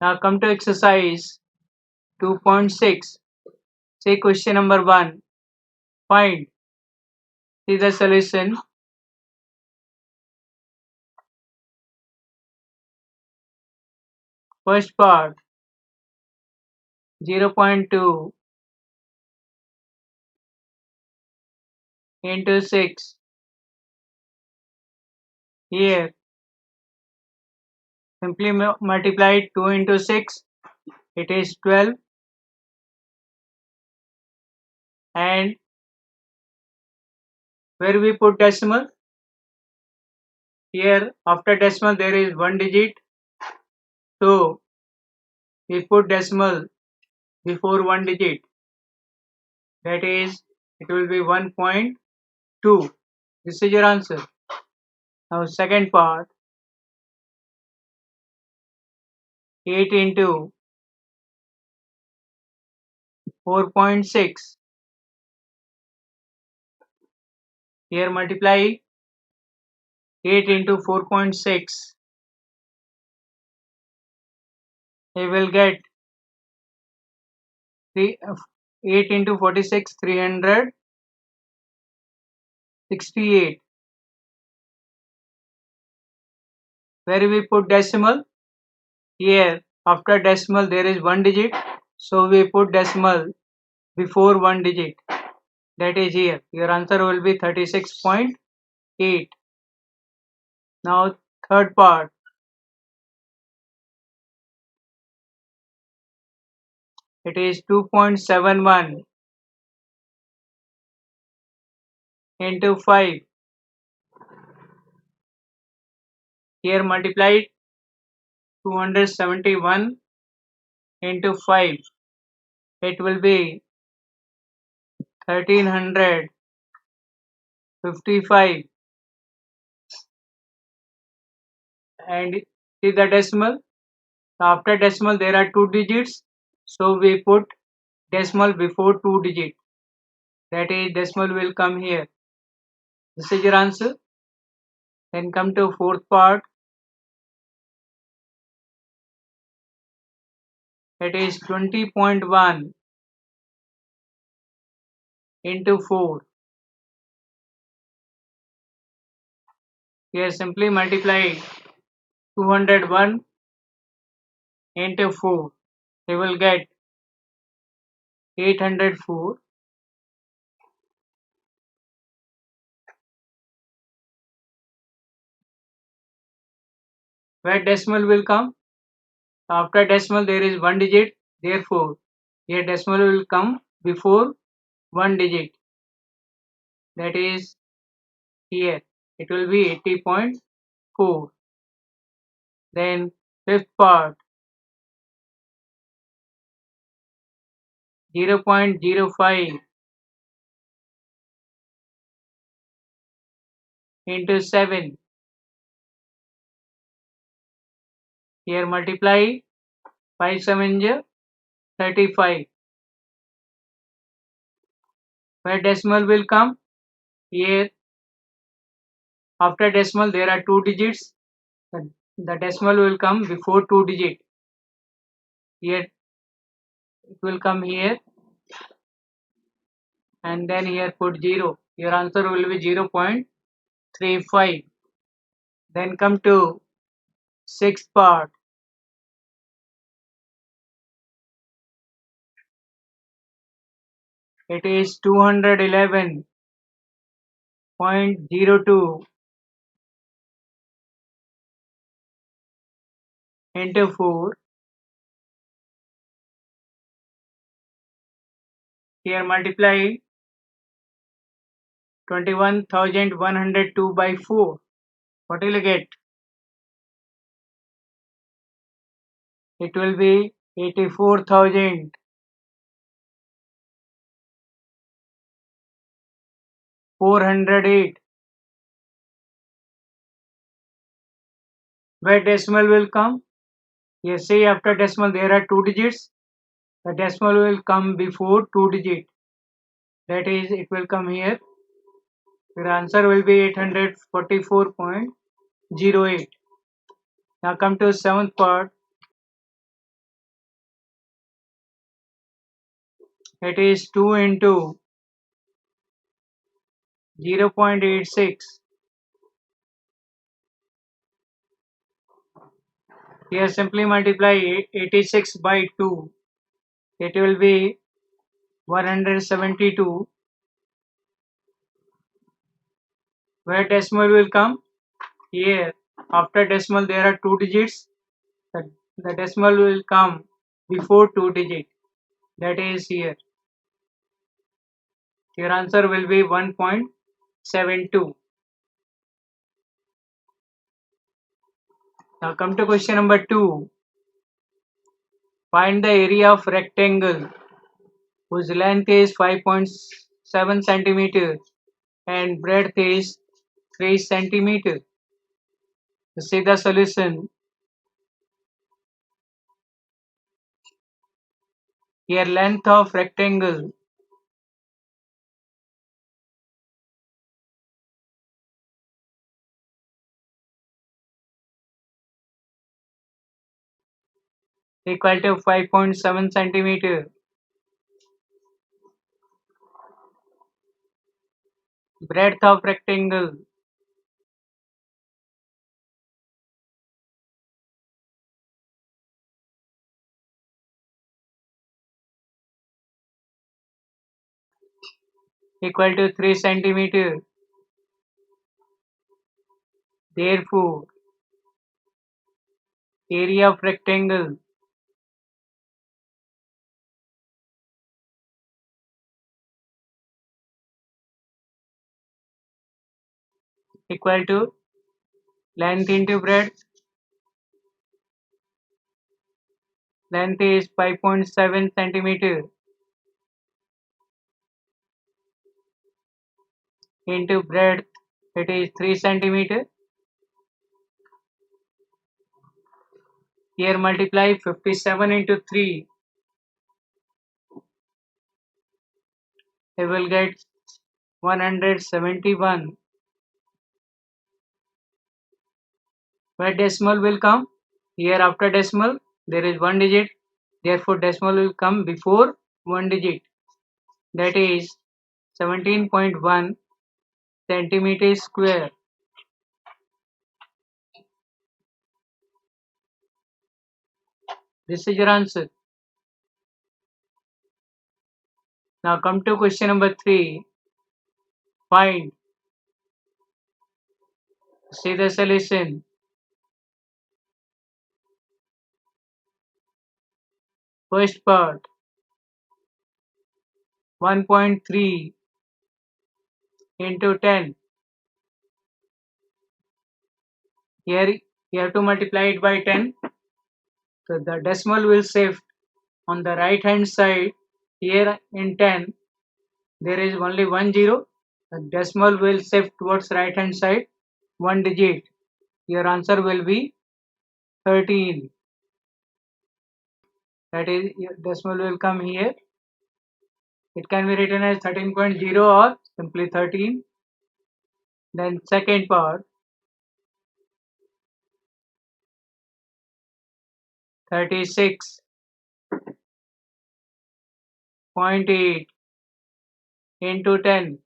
Now come to exercise 2.6. Say question number 1. Find. See the solution. First part 0.2 into 6. Here simply multiply 2 into 6. It is 12. And where we put decimal? Here after decimal there is 1 digit. So we put decimal before 1 digit. That is, it will be 1.2. This is your answer. Now second part 8 into 4.6. Here multiply 8 into 4.6. We will get 8 into 46, 368. Where we put decimal? Here after decimal there is 1 digit. So we put decimal before 1 digit. That is here. Your answer will be 36.8. Now third part. It is 2.71 into 5. Here multiplied 271 into 5. It will be 1355. And see the decimal. After decimal there are 2 digits. So we put decimal before 2 digit. That is, decimal will come here. This is your answer. Then come to fourth part. It is 20.1 into 4. Here simply multiply 201 into 4. We will get 804. Where decimal will come? After decimal there is 1 digit. Therefore, here decimal will come before 1 digit. That is here. It will be 80.4. Then fifth part 0.05 into 7. Here multiply 5 7 35. Where decimal will come? Here after decimal there are 2 digits. The decimal will come before 2 digit. Here it will come here, and then here put 0. Your answer will be 0.35. Then come to sixth part. It is 211.02 into 4. Here multiply 21,102 by 4. What will you get? It will be 84,408. Where decimal will come? You see after decimal there are 2 digits. The decimal will come before 2 digit. That is, it will come here. Your answer will be 844.08. Now come to seventh part. It is 2 into 0.86. Here simply multiply 86 by 2. It will be 172. Where decimal will come? Here. After decimal there are 2 digits. The decimal will come before 2 digit. That is here. Your answer will be 1.72. Now come to question number 2. Find the area of rectangle whose length is 5.7 centimeter and breadth is 3 centimeter. See the solution. Here length of rectangle equal to 5.7 centimeter. Breadth of rectangle equal to 3 centimeter. Therefore, area of rectangle equal to length into breadth. Length is 5.7 centimeter into breadth. It is 3 centimeter. Here multiply 57 into 3. You will get 171. Where decimal will come? Here after decimal there is 1 digit. Therefore decimal will come before 1 digit. That is 17.1 centimeter square. This is your answer. Now come to question number 3. Find. See the solution. First part 1.3 into 10. Here you have to multiply it by 10. So the decimal will shift on the right hand side. Here in 10 there is only 1 0. The decimal will shift towards right hand side 1 digit. Your answer will be 13. That is your decimal will come here. It can be written as 13.0 or simply 13. Then second part 36.8 into 10.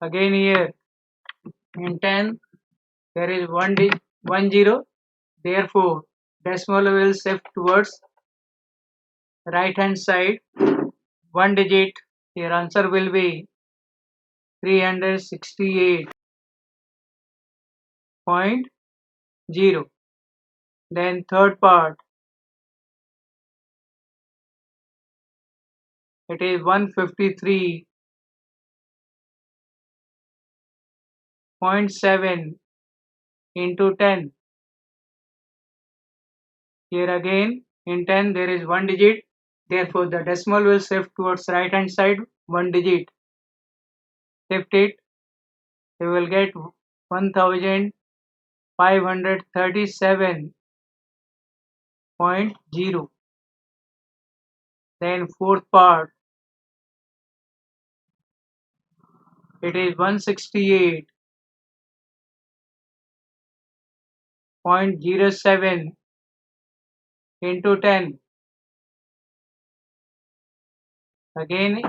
Again here in 10 there is 1 0. Therefore decimal will shift towards right hand side 1 digit. Your answer will be 368.0. Then third part it is 153.7 into 10. Here again in 10 there is 1 digit. Therefore the decimal will shift towards right hand side 1 digit. Shift it. You will get 1537.0. Then fourth part it is 168.07 into 10. Again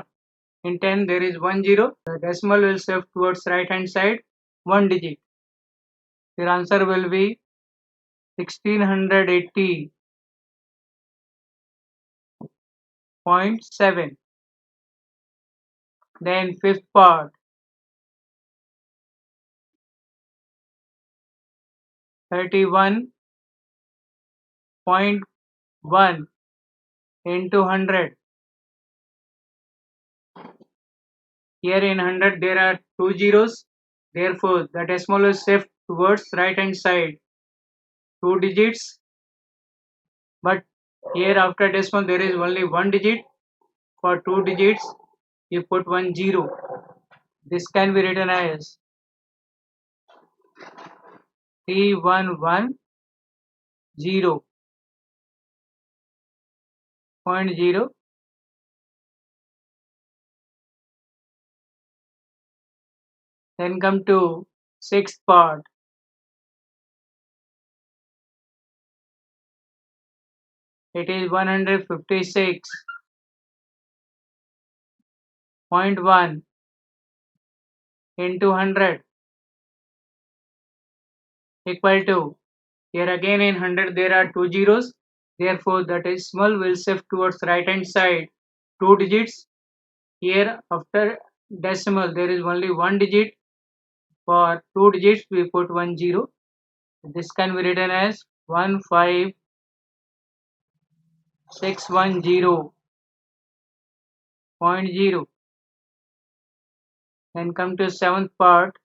in 10 there is 1 0. The decimal will shift towards right hand side 1 digit. Your answer will be 1680.7. Then fifth part 31.1 into 100. Here in 100 there are 2 zeros. Therefore the decimal will shift towards right hand side 2 digits. But here after decimal there is only 1 digit. For 2 digits you put 1 0. This can be written as 3110.0. Then come to sixth part. It is 156.1 into 100 equal to, here again in 100 there are 2 zeros. Therefore the decimal will shift towards right hand side 2 digits. Here after decimal there is only 1 digit. For 2 digits we put 1 0. This can be written as 15610.0. Then come to seventh part.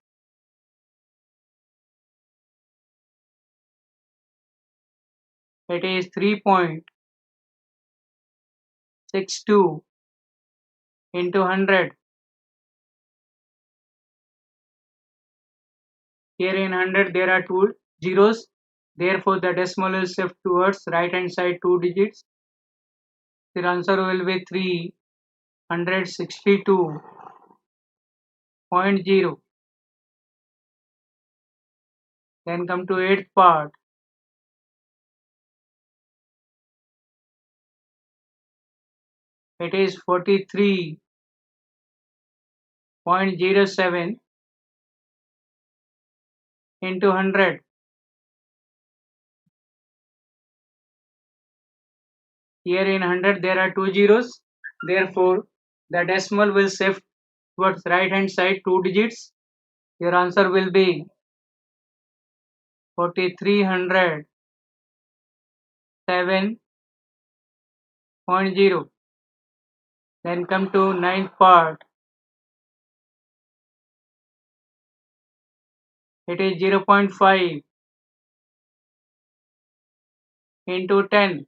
It is 3.62 into 100. Here in 100 there are 2 zeros. Therefore the decimal will shift towards right hand side 2 digits. The answer will be 362.0. Then come to eighth part. It is 43.07 into 100. Here in 100 there are 2 zeros. Therefore the decimal will shift towards right hand side 2 digits. Your answer will be 4307.0. Then come to ninth part. It is 0.5 into 10.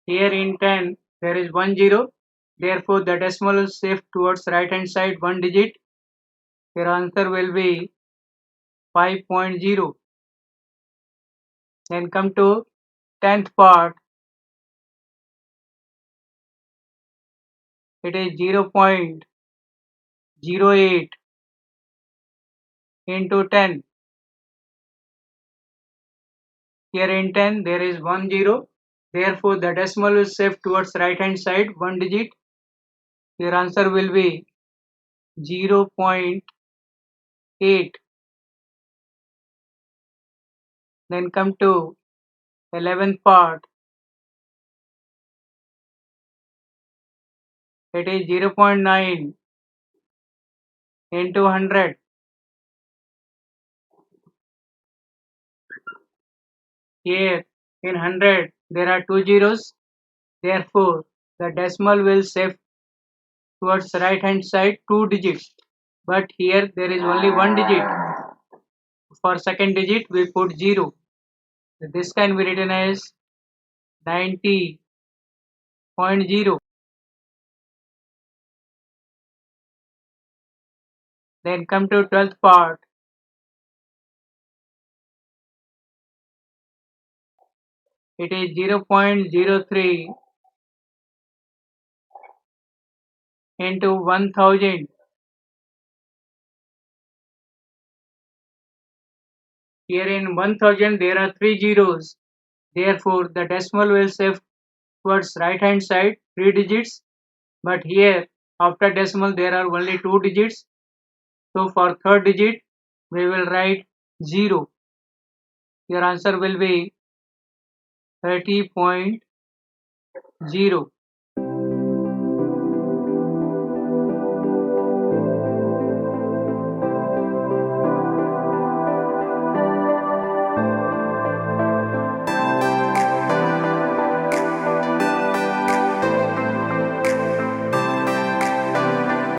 Here in 10 there is 1 0. Therefore the decimal will shift towards right hand side 1 digit. Your answer will be 5.0. Then come to 10th part. It is 0.08 into 10. Here in 10 there is 1 0. Therefore the decimal will shift towards right hand side 1 digit. Your answer will be 0.8. Then come to 11th part. It is 0.9 into 100. Here in 100 there are 2 zeros. Therefore the decimal will shift towards right hand side 2 digits. But here there is only 1 digit. For second digit we put 0. This can be written as 90.0. Then come to 12th part. It is 0.03 into 1000. Here in 1000 there are 3 zeros. Therefore, the decimal will shift towards right hand side 3 digits, but here after decimal there are only 2 digits. So for third digit we will write 0. Your answer will be 30.0.